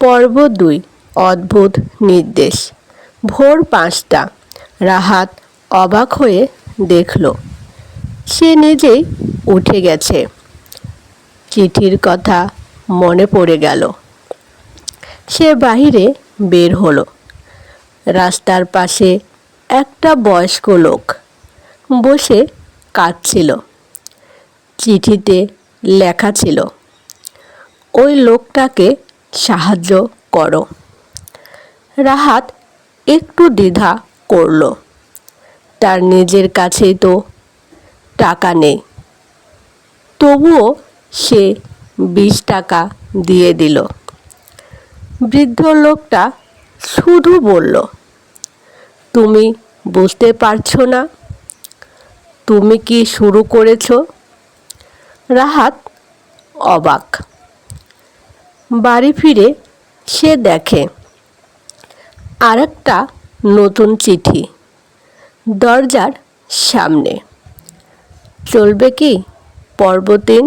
পর্ব 2 অদ্ভুত নির্দেশ। ভোর 5টা। রাহাত অবাক হয়ে দেখল সে নিজেই উঠে গেছে। চিঠির কথা মনে পড়ে গেল। সে বাহিরে বের হলো। রাস্তার পাশে একটা বয়স্ক লোক বসে কাঁদছিল। চিঠিতে লেখা ছিল, ওই লোকটাকে সাহায্য করো। রাহাত একটু দ্বিধা করল। তার নিজের কাছেই তো টাকা নেই। তবুও সে 20 টাকা দিয়ে দিল। বৃদ্ধ লোকটা শুধু বলল, তুমি বুঝতে পারছো না? তুমি কি শুরু করেছো? রাহাত অবাক। বাড়ি ফিরে সে দেখে আরেকটা নতুন চিঠি দরজার সামনে। চলবে কি পর্ব 3?